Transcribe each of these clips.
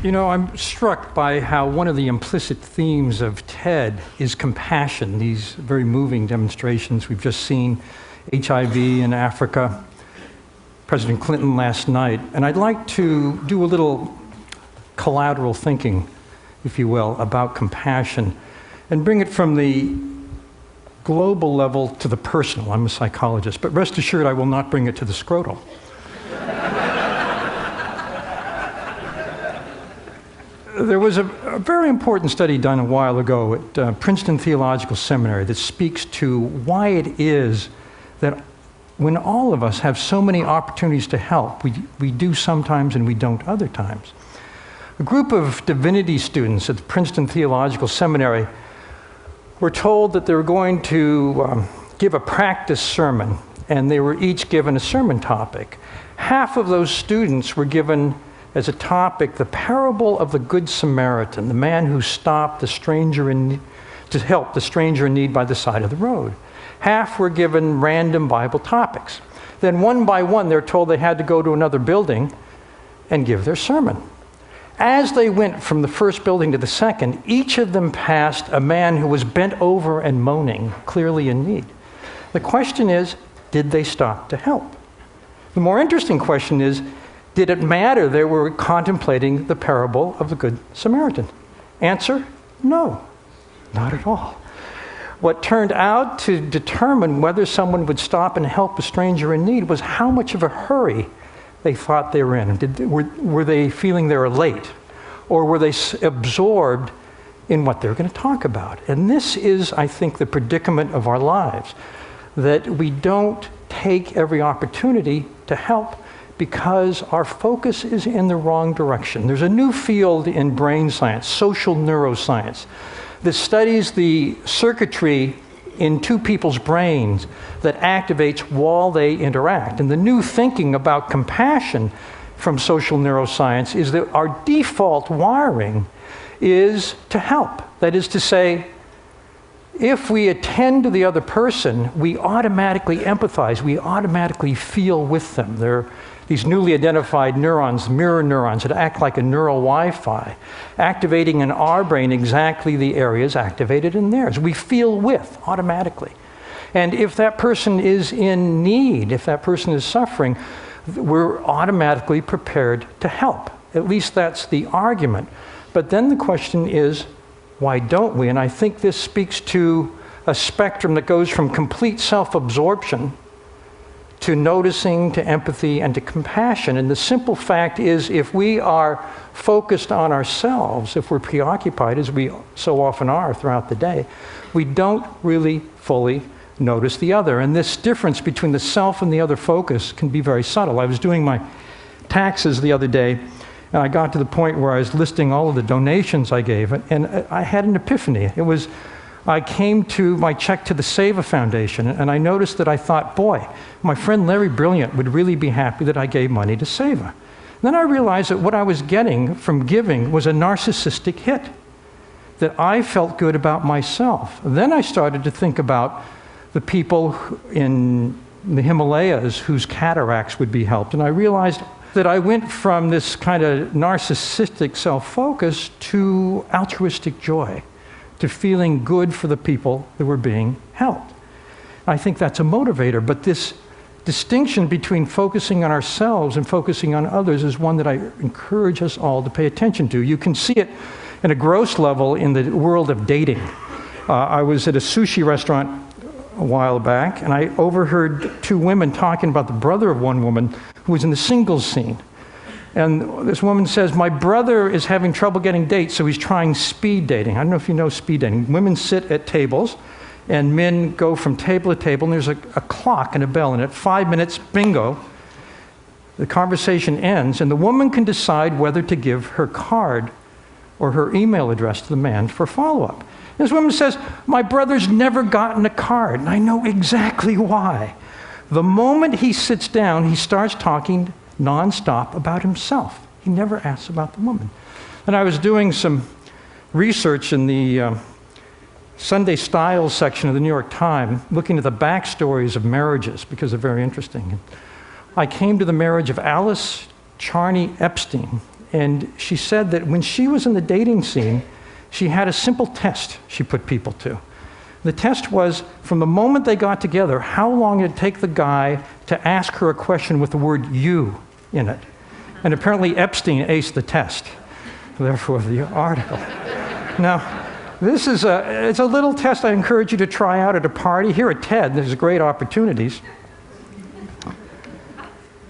You know, I'm struck by how one of the implicit themes of TED is compassion, these very moving demonstrations. We've just seen HIV in Africa, President Clinton last night, and I'd like to do a little collateral thinking, if you will, about compassion and bring it from the global level to the personal. I'm a psychologist, but rest assured I will not bring it to the scrotal. There was a very important study done a while ago at Princeton Theological Seminary that speaks to why it is that when all of us have so many opportunities to help, we do sometimes and we don't other times. A group of divinity students at the Princeton Theological Seminary were told that they were going to give a practice sermon, and they were each given a sermon topic. Half of those students were given as a topic the parable of the Good Samaritan, the man who stopped the stranger to help the stranger in need by the side of the road. Half were given random Bible topics. Then one by one, they're told they had to go to another building and give their sermon. As they went from the first building to the second, each of them passed a man who was bent over and moaning, clearly in need. The question is, did they stop to help? The more interesting question is, did it matter they were contemplating the parable of the Good Samaritan? Answer, no, not at all. What turned out to determine whether someone would stop and help a stranger in need was how much of a hurry they thought they were in. Were they feeling they were late? Or were they absorbed in what they were going to talk about? And this is, I think, the predicament of our lives, that we don't take every opportunity to help because our focus is in the wrong direction. There's a new field in brain science, social neuroscience, that studies the circuitry in two people's brains that activates while they interact. And the new thinking about compassion from social neuroscience is that our default wiring is to help. That is to say, if we attend to the other person, we automatically empathize, we automatically feel with them. They're these newly identified neurons, mirror neurons, that act like a neural Wi-Fi, activating in our brain exactly the areas activated in theirs. We feel with automatically. And if that person is in need, if that person is suffering, we're automatically prepared to help. At least that's the argument. But then the question is, why don't we? And I think this speaks to a spectrum that goes from complete self-absorption to noticing, to empathy, and to compassion. And the simple fact is, if we are focused on ourselves, if we're preoccupied, as we so often are throughout the day, we don't really fully notice the other. And this difference between the self and the other focus can be very subtle. I was doing my taxes the other day, and I got to the point where I was listing all of the donations I gave, and I had an epiphany. I came to my check to the Seva Foundation, and I noticed that I thought, boy, my friend Larry Brilliant would really be happy that I gave money to Seva. Then I realized that what I was getting from giving was a narcissistic hit, that I felt good about myself. Then I started to think about the people in the Himalayas whose cataracts would be helped, and I realized that I went from this kind of narcissistic self-focus to altruistic joy, to feeling good for the people that were being helped. I think that's a motivator, but this distinction between focusing on ourselves and focusing on others is one that I encourage us all to pay attention to. You can see it in a gross level in the world of dating. I was at a sushi restaurant a while back, and I overheard two women talking about the brother of one woman who was in the singles scene. And this woman says, my brother is having trouble getting dates, so he's trying speed dating. I don't know if you know speed dating. Women sit at tables, and men go from table to table, and there's a clock and a bell, and at 5 minutes, bingo, the conversation ends, and the woman can decide whether to give her card or her email address to the man for follow-up. This woman says, my brother's never gotten a card, and I know exactly why. The moment he sits down, he starts talking nonstop about himself. He never asks about the woman. And I was doing some research in the Sunday Styles section of the New York Times, looking at the backstories of marriages because they're very interesting. I came to the marriage of Alice Charney Epstein And she said that when she was in the dating scene, she had a simple test she put people to. The test was, from the moment they got together, how long did it take the guy to ask her a question with the word "you" in it? And apparently Epstein aced the test. Therefore, the article. Now, this is it's a little test I encourage you to try out at a party. Here at TED, there's great opportunities.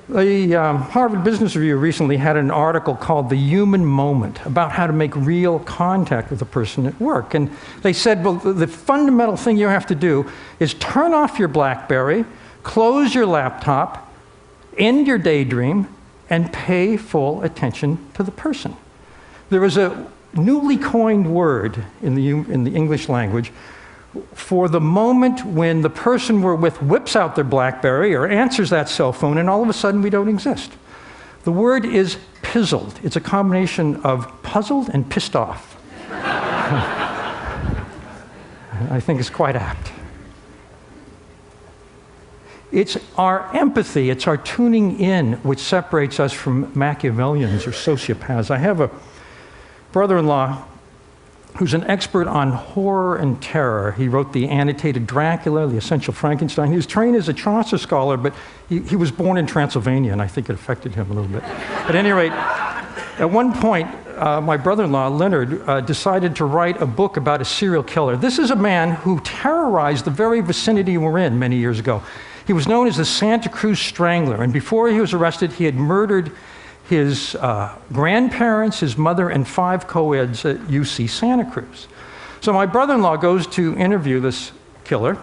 The Harvard Business Review recently had an article called "The Human Moment" about how to make real contact with a person at work. And they said, well, the fundamental thing you have to do is turn off your BlackBerry, close your laptop, end your daydream, and pay full attention to the person. There was a newly coined word in the English language for the moment when the person we're with whips out their BlackBerry or answers that cell phone, and all of a sudden we don't exist. The word is pizzled. It's a combination of puzzled and pissed off. I think it's quite apt. It's our empathy, it's our tuning in, which separates us from Machiavellians or sociopaths. I have a brother-in-law who's an expert on horror and terror. He wrote the annotated Dracula, the essential Frankenstein. He was trained as a Chaucer scholar, but he was born in Transylvania, and I think it affected him a little bit. At any rate, at one point, my brother-in-law, Leonard, decided to write a book about a serial killer. This is a man who terrorized the very vicinity we're in many years ago. He was known as the Santa Cruz Strangler, and before he was arrested, he had murdered his grandparents, his mother, and 5 co-eds at UC Santa Cruz. So my brother-in-law goes to interview this killer,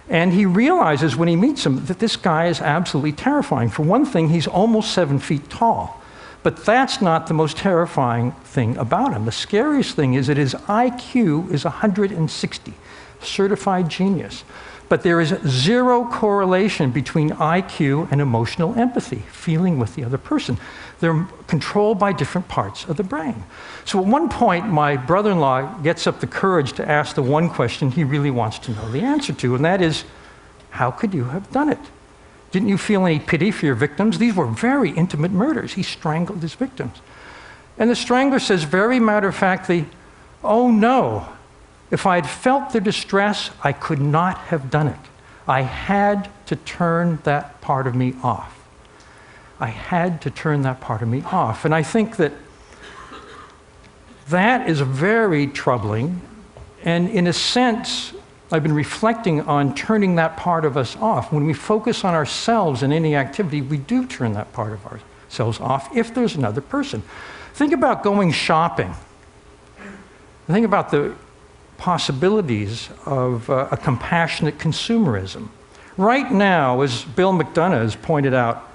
and he realizes when he meets him that this guy is absolutely terrifying. For one thing, he's almost 7 feet tall. But that's not the most terrifying thing about him. The scariest thing is that his IQ is 160, certified genius. But there is zero correlation between IQ and emotional empathy, feeling with the other person. They're controlled by different parts of the brain. So at one point, my brother-in-law gets up the courage to ask the one question he really wants to know the answer to, and that is, how could you have done it? Didn't you feel any pity for your victims? These were very intimate murders. He strangled his victims. And the strangler says very matter-of-factly, oh no, if I had felt their distress, I could not have done it. I had to turn that part of me off. I had to turn that part of me off. And I think that that is very troubling. And in a sense, I've been reflecting on turning that part of us off. When we focus on ourselves in any activity, we do turn that part of ourselves off if there's another person. Think about going shopping. Think about the possibilities of a compassionate consumerism. Right now, as Bill McDonough has pointed out,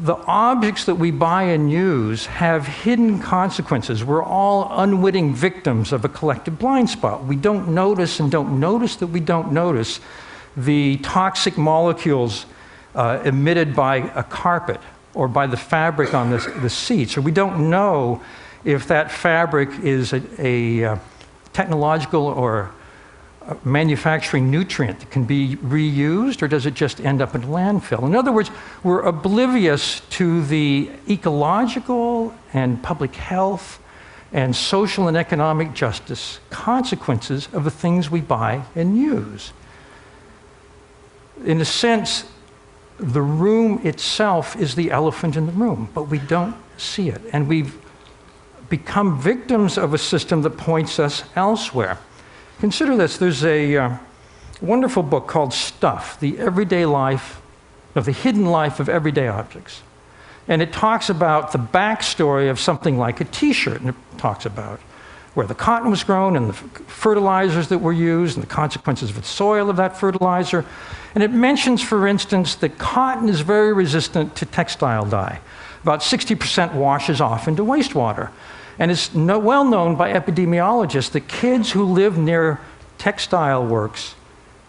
the objects that we buy and use have hidden consequences. We're all unwitting victims of a collective blind spot. We don't notice and don't notice that we don't notice the toxic molecules emitted by a carpet or by the fabric on the seats, or we don't know if that fabric is a technological or manufacturing nutrient that can be reused, or does it just end up in a landfill? In other words, we're oblivious to the ecological and public health and social and economic justice consequences of the things we buy and use. In a sense, the room itself is the elephant in the room, but we don't see it. And we've become victims of a system that points us elsewhere. Consider this. There's a wonderful book called Stuff, the Everyday Life, the Hidden Life of Everyday Objects. And it talks about the backstory of something like a t-shirt. And it talks about where the cotton was grown and the fertilizers that were used and the consequences of the soil of that fertilizer. And it mentions, for instance, that cotton is very resistant to textile dye. About 60% washes off into wastewater. And it's well known by epidemiologists that kids who live near textile works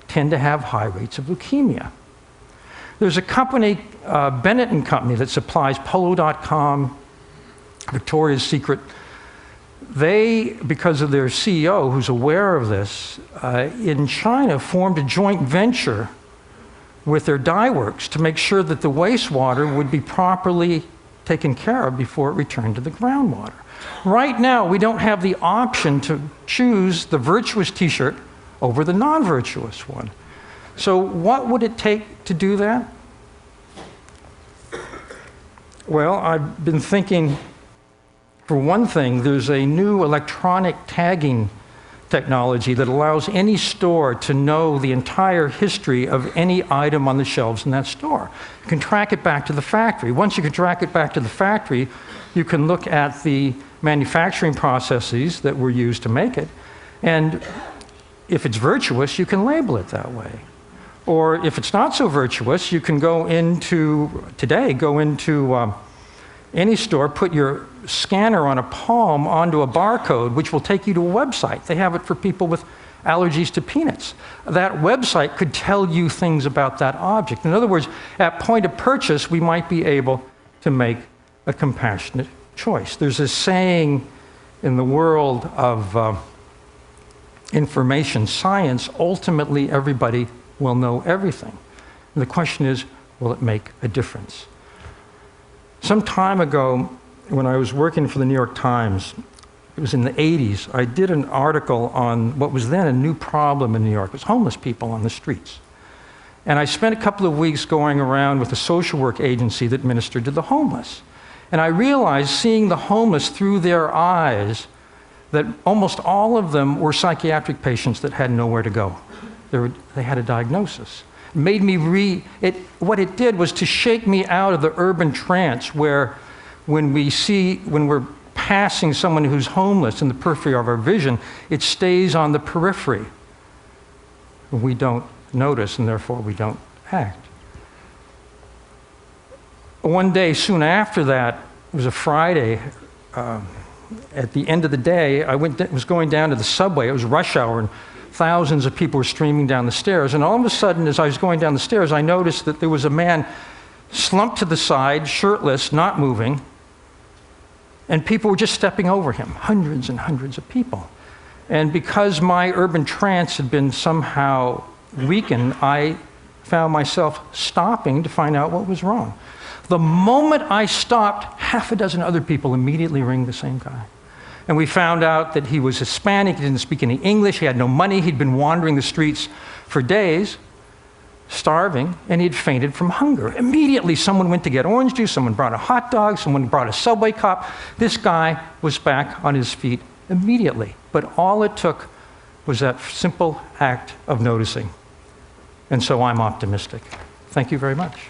tend to have high rates of leukemia. There's a company, Bennett & Company, that supplies Polo.com, Victoria's Secret. They, because of their CEO, who's aware of this, in China formed a joint venture with their dye works to make sure that the wastewater would be properly taken care of before it returned to the groundwater. Right now, we don't have the option to choose the virtuous t-shirt over the non-virtuous one. So what would it take to do that? Well, I've been thinking, for one thing, there's a new electronic tagging technology that allows any store to know the entire history of any item on the shelves in that store. You can track it back to the factory. Once you can track it back to the factory, you can look at the manufacturing processes that were used to make it, and if it's virtuous, you can label it that way. Or if it's not so virtuous, you can go into any store, put your scanner on a palm onto a barcode, which will take you to a website. They have it for people with allergies to peanuts. That website could tell you things about that object. In other words, at point of purchase, we might be able to make a compassionate choice. There's a saying in the world of information science, ultimately everybody will know everything. And the question is, will it make a difference? Some time ago, when I was working for the New York Times, it was in the 80s, I did an article on what was then a new problem in New York. It was homeless people on the streets. And I spent a couple of weeks going around with a social work agency that ministered to the homeless. And I realized, seeing the homeless through their eyes, that almost all of them were psychiatric patients that had nowhere to go. They had a diagnosis. It made me what it did was to shake me out of the urban trance where when we're passing someone who's homeless in the periphery of our vision, it stays on the periphery. We don't notice, and therefore we don't act. One day soon after that, it was a Friday, at the end of the day, I was going down to the subway. It was rush hour, and thousands of people were streaming down the stairs. And all of a sudden, as I was going down the stairs, I noticed that there was a man slumped to the side, shirtless, not moving, and people were just stepping over him, hundreds and hundreds of people. And because my urban trance had been somehow weakened, I found myself stopping to find out what was wrong. The moment I stopped, half a dozen other people immediately ringed the same guy. And we found out that he was Hispanic, he didn't speak any English, he had no money, he'd been wandering the streets for days, starving, and he'd fainted from hunger. Immediately, someone went to get orange juice, someone brought a hot dog, someone brought a Subway cop. This guy was back on his feet immediately. But all it took was that simple act of noticing. And so I'm optimistic. Thank you very much.